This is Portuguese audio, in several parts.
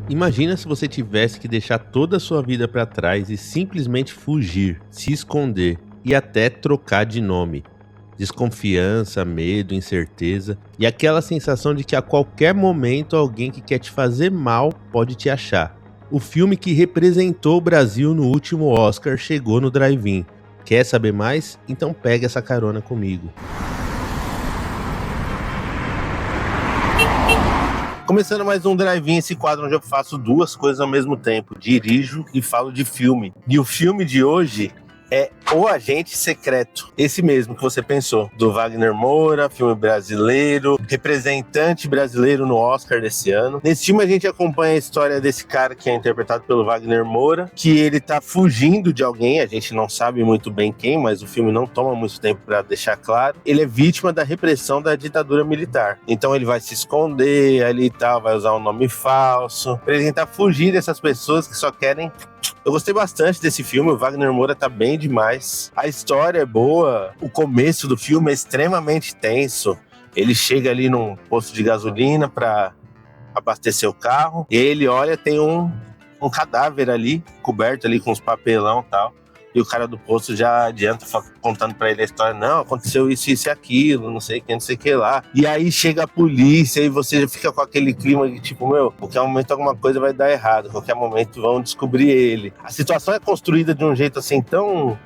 Imagina se você tivesse que deixar toda a sua vida para trás e simplesmente fugir, se esconder e até trocar de nome. Desconfiança, medo, incerteza e aquela sensação de que a qualquer momento alguém que quer te fazer mal pode te achar. O filme que representou o Brasil no último Oscar chegou no Drive-In. Quer saber mais? Então pega essa carona comigo. Começando mais um Drive-In, esse quadro onde eu faço duas coisas ao mesmo tempo. Dirijo e falo de filme. E o filme de hoje é O Agente Secreto. Esse mesmo que você pensou. Do Wagner Moura, filme brasileiro, representante brasileiro no Oscar desse ano. Nesse filme a gente acompanha a história desse cara que é interpretado pelo Wagner Moura, que ele tá fugindo de alguém, a gente não sabe muito bem quem, mas o filme não toma muito tempo para deixar claro. Ele é vítima da repressão da ditadura militar. Então ele vai se esconder ali e tal, vai usar um nome falso, pra ele tentar fugir dessas pessoas que só querem... Eu gostei bastante desse filme, o Wagner Moura tá bem demais. A história é boa, o começo do filme é extremamente tenso. Ele chega ali num posto de gasolina pra abastecer o carro, e ele olha, tem um cadáver ali, coberto ali com uns papelão e tal. E o cara do posto já adianta contando pra ele a história. Não, aconteceu isso e aquilo, não sei o que, não sei o que lá. E aí chega a polícia e você já fica com aquele clima de tipo, meu, qualquer momento alguma coisa vai dar errado, qualquer momento vão descobrir ele. A situação é construída de um jeito assim tão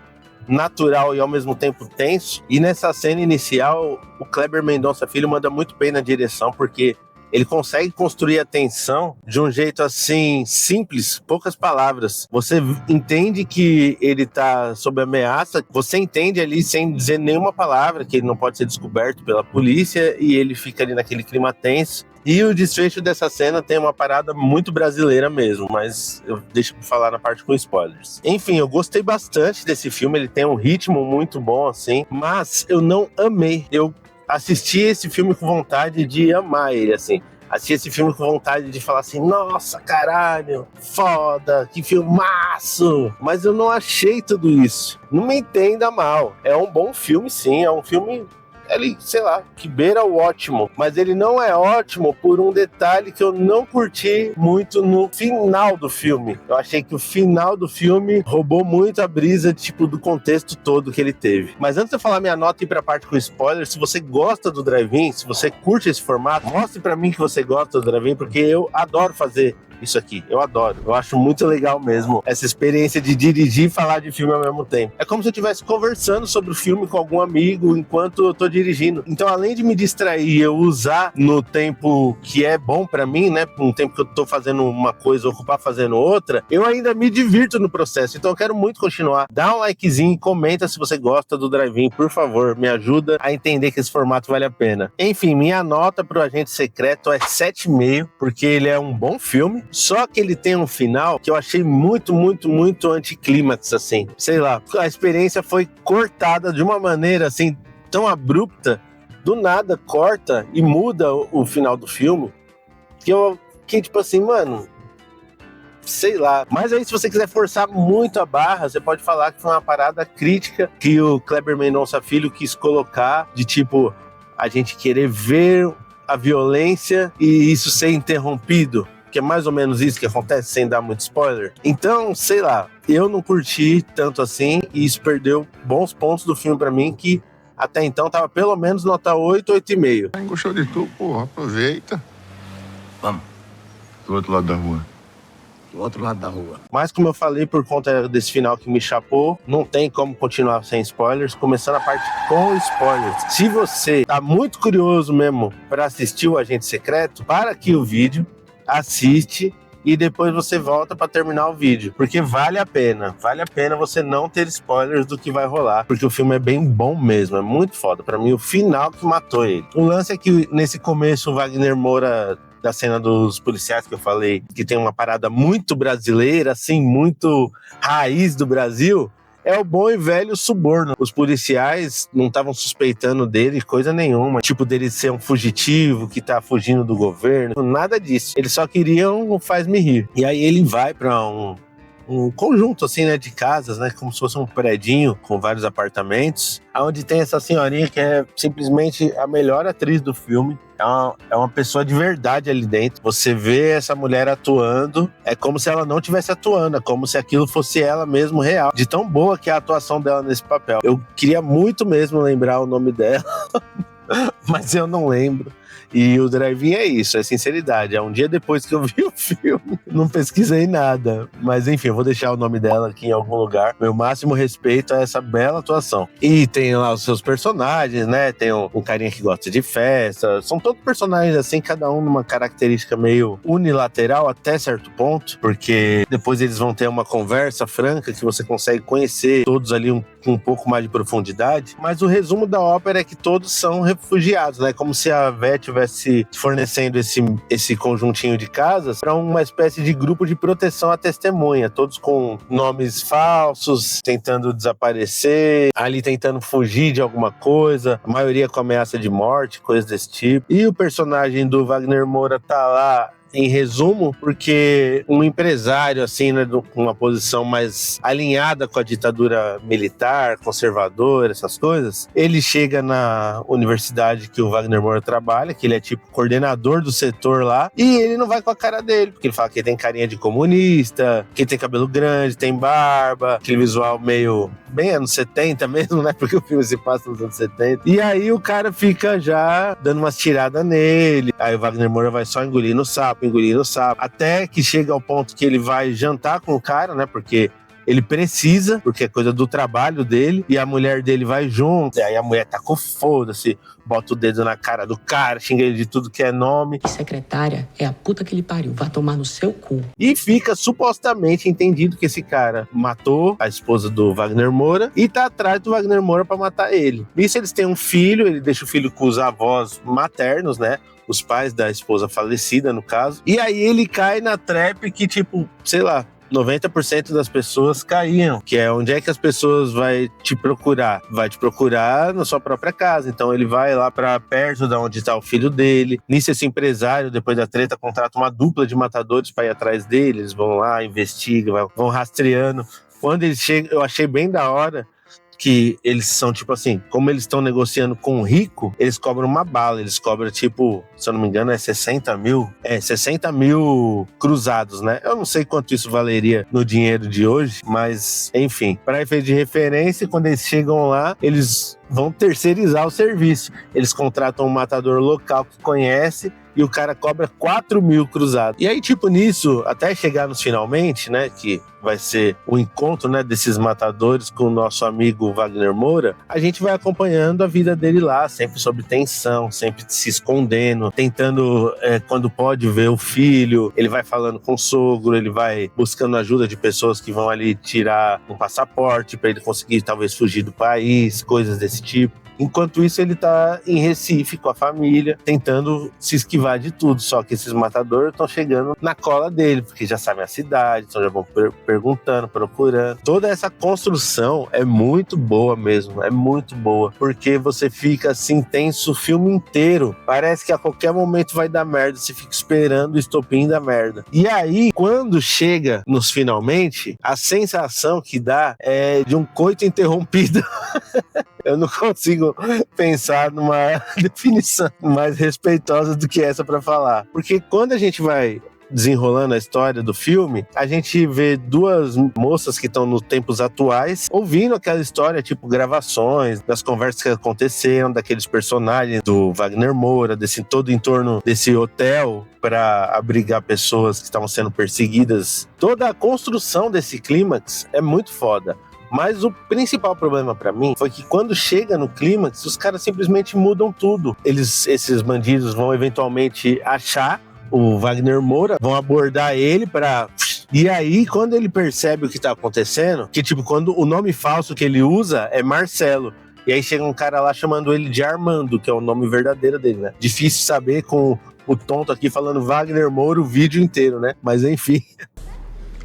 natural e ao mesmo tempo tenso. E nessa cena inicial, o Kleber Mendonça Filho manda muito bem na direção, porque ele consegue construir a tensão de um jeito assim, simples, poucas palavras. Você entende que ele tá sob ameaça, você entende ali sem dizer nenhuma palavra, que ele não pode ser descoberto pela polícia, e ele fica ali naquele clima tenso. E o desfecho dessa cena tem uma parada muito brasileira mesmo, mas eu deixo pra falar na parte com spoilers. Enfim, eu gostei bastante desse filme, ele tem um ritmo muito bom, assim, mas eu não amei. Eu assisti esse filme com vontade de amar ele, assim. Assisti esse filme com vontade de falar assim, nossa, caralho, foda, que filmaço. Mas eu não achei tudo isso. Não me entenda mal. É um bom filme, sim. É um filme, ele, sei lá, que beira o ótimo. Mas ele não é ótimo por um detalhe que eu não curti muito no final do filme. Eu achei que o final do filme roubou muito a brisa, tipo, do contexto todo que ele teve. Mas antes de eu falar minha nota e ir pra parte com spoiler, se você gosta do Drive-In, se você curte esse formato, mostre pra mim que você gosta do Drive-In, porque eu adoro fazer isso aqui, eu adoro, eu acho muito legal mesmo essa experiência de dirigir e falar de filme ao mesmo tempo. É como se eu estivesse conversando sobre o filme com algum amigo enquanto eu tô dirigindo. Então, além de me distrair e eu usar no tempo que é bom pra mim, né, um tempo que eu tô fazendo uma coisa, ocupar fazendo outra, eu ainda me divirto no processo. Então eu quero muito continuar. Dá um likezinho, comenta se você gosta do Drive-In, por favor, me ajuda a entender que esse formato vale a pena. Enfim, minha nota pro Agente Secreto é 7,5, porque ele é um bom filme. Só que ele tem um final que eu achei muito, muito, muito anticlímax, assim. Sei lá, a experiência foi cortada de uma maneira, assim, tão abrupta. Do nada, corta e muda o final do filme. Que tipo assim, mano, sei lá. Mas aí, se você quiser forçar muito a barra, você pode falar que foi uma parada crítica que o Kleber Mendonça Filho quis colocar, de tipo, a gente querer ver a violência e isso ser interrompido. Que é mais ou menos isso que acontece, sem dar muito spoiler. Então, sei lá, eu não curti tanto assim, e isso perdeu bons pontos do filme pra mim, que até então tava pelo menos nota 8, 8,5. Gostou de tu, porra, aproveita. Vamos. Do outro lado da rua. Do outro lado da rua. Mas como eu falei, por conta desse final que me chapou, não tem como continuar sem spoilers, começando a parte com spoilers. Se você tá muito curioso mesmo pra assistir o Agente Secreto, para aqui o vídeo, assiste e depois você volta pra terminar o vídeo, porque vale a pena você não ter spoilers do que vai rolar, porque o filme é bem bom mesmo, é muito foda. Pra mim, o final que matou ele. O lance é que nesse começo o Wagner Moura, da cena dos policiais que eu falei, que tem uma parada muito brasileira, assim, muito raiz do Brasil, é o bom e velho suborno. Os policiais não estavam suspeitando dele coisa nenhuma, tipo dele ser um fugitivo que tá fugindo do governo, nada disso. Eles só queriam faz-me rir. E aí ele vai pra um conjunto, assim, né, de casas, né, como se fosse um predinho com vários apartamentos, onde tem essa senhorinha que é simplesmente a melhor atriz do filme. É uma pessoa de verdade ali dentro. Você vê essa mulher atuando, é como se ela não estivesse atuando, é como se aquilo fosse ela mesmo real. De tão boa que é a atuação dela nesse papel. Eu queria muito mesmo lembrar o nome dela, mas eu não lembro. E o Drive-In é isso, é sinceridade. É um dia depois que eu vi o filme, não pesquisei nada. Mas enfim, eu vou deixar o nome dela aqui em algum lugar. Meu máximo respeito a essa bela atuação. E tem lá os seus personagens, né? Tem um carinha que gosta de festa. São todos personagens assim, cada um numa característica meio unilateral até certo ponto. Porque depois eles vão ter uma conversa franca que você consegue conhecer todos ali com um pouco mais de profundidade. Mas o resumo da ópera é que todos são refugiados, né? Como se a Vé tivesse fornecendo esse conjuntinho de casas para uma espécie de grupo de proteção à testemunha, todos com nomes falsos, tentando desaparecer, ali tentando fugir de alguma coisa, a maioria com ameaça de morte, coisas desse tipo. E o personagem do Wagner Moura tá lá em resumo, porque um empresário, assim, né, com uma posição mais alinhada com a ditadura militar, conservadora, essas coisas, ele chega na universidade que o Wagner Moura trabalha, que ele é tipo coordenador do setor lá, e ele não vai com a cara dele, porque ele fala que ele tem carinha de comunista, que ele tem cabelo grande, tem barba, aquele visual meio bem anos 70 mesmo, né, porque o filme se passa nos anos 70. E aí o cara fica já dando umas tiradas nele, aí o Wagner Moura vai só engolindo o sapo, até que chega ao ponto que ele vai jantar com o cara, né, porque ele precisa, porque é coisa do trabalho dele, e a mulher dele vai junto, e aí a mulher tá com foda-se, bota o dedo na cara do cara, xinga ele de tudo que é nome. Secretária é a puta que lhe pariu, vai tomar no seu cu. E fica supostamente entendido que esse cara matou a esposa do Wagner Moura e tá atrás do Wagner Moura pra matar ele. Nisso eles têm um filho, ele deixa o filho com os avós maternos, né, os pais da esposa falecida, no caso. E aí ele cai na trap que, tipo, sei lá, 90% das pessoas caíam, que é onde é que as pessoas vai te procurar? Vai te procurar na sua própria casa. Então ele vai lá pra perto de onde tá o filho dele. Nisso esse empresário, depois da treta, contrata uma dupla de matadores pra ir atrás dele. Eles vão lá, investigam, vão rastreando. Quando eles chegam, eu achei bem da hora que eles são, tipo assim, como eles estão negociando com o rico, eles cobram uma bala, eles cobram, tipo, se eu não me engano, é 60 mil cruzados, né? Eu não sei quanto isso valeria no dinheiro de hoje, mas, enfim, para efeito de referência, quando eles chegam lá, eles vão terceirizar o serviço. Eles contratam um matador local que conhece, e o cara cobra 4 mil cruzados. E aí, tipo, nisso, até chegar nos finalmente, né, que vai ser o encontro, né, desses matadores com o nosso amigo Wagner Moura, a gente vai acompanhando a vida dele lá, sempre sob tensão, sempre se escondendo, tentando, quando pode, ver o filho, ele vai falando com o sogro, ele vai buscando ajuda de pessoas que vão ali tirar um passaporte para ele conseguir talvez fugir do país, coisas desse tipo. Enquanto isso, ele tá em Recife com a família, tentando se esquivar de tudo. Só que esses matadores estão chegando na cola dele, porque já sabem a cidade, então já vão perguntando, procurando. Toda essa construção é muito boa mesmo, é muito boa, porque você fica assim, tenso o filme inteiro. Parece que a qualquer momento vai dar merda, você fica esperando o estopim da merda. E aí, quando chega nos finalmente, a sensação que dá é de um coito interrompido. Eu não consigo pensar numa definição mais respeitosa do que essa para falar. Porque quando a gente vai desenrolando a história do filme, a gente vê duas moças que estão nos tempos atuais, ouvindo aquela história, tipo gravações, das conversas que aconteceram, daqueles personagens do Wagner Moura, desse todo em torno desse hotel para abrigar pessoas que estavam sendo perseguidas. Toda a construção desse clímax é muito foda. Mas o principal problema pra mim foi que quando chega no clímax, os caras simplesmente mudam tudo. Esses bandidos vão eventualmente achar o Wagner Moura, vão abordar ele pra... E aí, quando ele percebe o que tá acontecendo, que tipo, quando o nome falso que ele usa é Marcelo, e aí chega um cara lá chamando ele de Armando, que é o nome verdadeiro dele, né? Difícil saber com o tonto aqui falando Wagner Moura o vídeo inteiro, né? Mas enfim.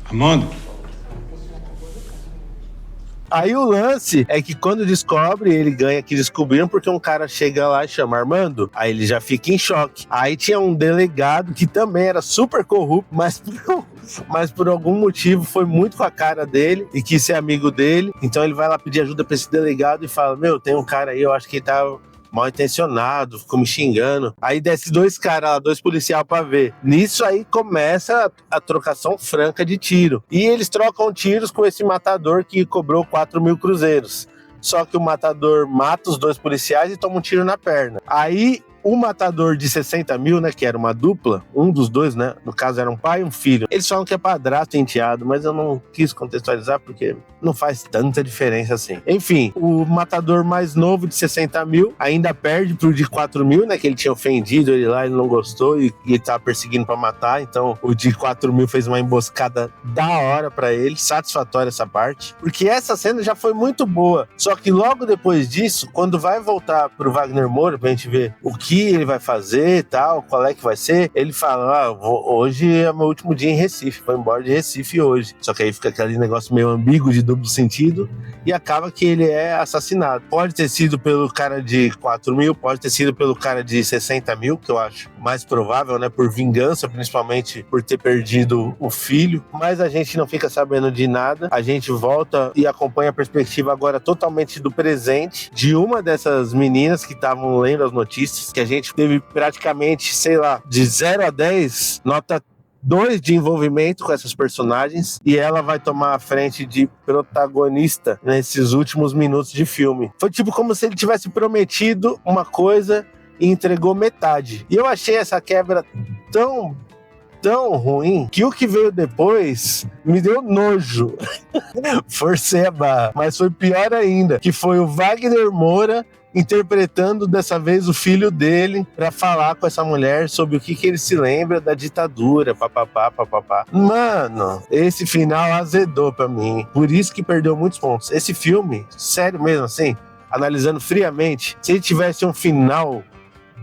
Armando. Aí o lance é que quando descobre, ele ganha que descobriram porque um cara chega lá e chama Armando. Aí ele já fica em choque. Aí tinha um delegado que também era super corrupto, mas por algum motivo foi muito com a cara dele e quis ser amigo dele. Então ele vai lá pedir ajuda pra esse delegado e fala: meu, tem um cara aí, eu acho que ele tá mal intencionado, ficou me xingando. Aí desce 2 caras lá, 2 policiais pra ver. Nisso aí começa a trocação franca de tiro. E eles trocam tiros com esse matador que cobrou 4.000 cruzeiros. Só que o matador mata os 2 policiais e toma um tiro na perna. Aí o matador de 60 mil, né, que era uma dupla, um dos 2, né, no caso era um pai e um filho. Eles falam que é padrasto e enteado, mas eu não quis contextualizar porque não faz tanta diferença assim. Enfim, o matador mais novo de 60 mil ainda perde pro de 4 mil, né, que ele tinha ofendido ele lá, ele não gostou e ele tava perseguindo pra matar, então o de 4 mil fez uma emboscada da hora pra ele, satisfatória essa parte, porque essa cena já foi muito boa, só que logo depois disso, quando vai voltar pro Wagner Moura pra gente ver o que ele vai fazer e tal, qual é que vai ser, ele fala: hoje é meu último dia em Recife, foi embora de Recife hoje. Só que aí fica aquele negócio meio ambíguo de duplo sentido e acaba que ele é assassinado. Pode ter sido pelo cara de 4 mil, pode ter sido pelo cara de 60 mil, que eu acho mais provável, né, por vingança, principalmente por ter perdido o filho, mas a gente não fica sabendo de nada. A gente volta e acompanha a perspectiva agora totalmente do presente de uma dessas meninas que estavam lendo as notícias, que a gente teve praticamente, sei lá, de 0 a 10, nota 2 de envolvimento com essas personagens, e ela vai tomar a frente de protagonista nesses últimos minutos de filme. Foi tipo como se ele tivesse prometido uma coisa e entregou metade. E eu achei essa quebra tão ruim que o que veio depois me deu nojo. Forcei a barra, mas foi pior ainda, que foi o Wagner Moura interpretando dessa vez o filho dele pra falar com essa mulher sobre o que ele se lembra da ditadura, papapá. Mano, esse final azedou pra mim, por isso que perdeu muitos pontos. Esse filme, sério mesmo assim, analisando friamente, se ele tivesse um final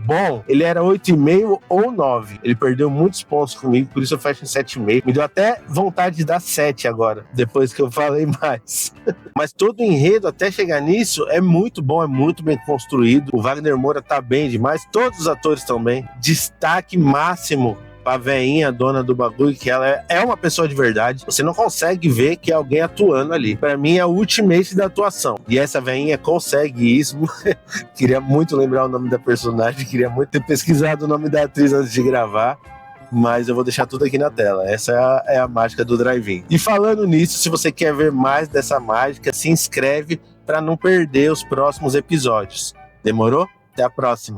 bom, ele era 8,5 ou 9. Ele perdeu muitos pontos comigo, por isso eu fecho em 7,5. Me deu até vontade de dar 7 agora, depois que eu falei mais. Mas todo o enredo, até chegar nisso, é muito bom, é muito bem construído. O Wagner Moura tá bem demais, todos os atores estão bem. Destaque máximo pra veinha, dona do bagulho, que ela é uma pessoa de verdade. Você não consegue ver que é alguém atuando ali. Pra mim é o ultimate da atuação. E essa veinha consegue isso. Queria muito lembrar o nome da personagem, queria muito ter pesquisado o nome da atriz antes de gravar, mas eu vou deixar tudo aqui na tela. Essa é a mágica do Drive-In. E falando nisso, se você quer ver mais dessa mágica, se inscreve pra não perder os próximos episódios. Demorou? Até a próxima.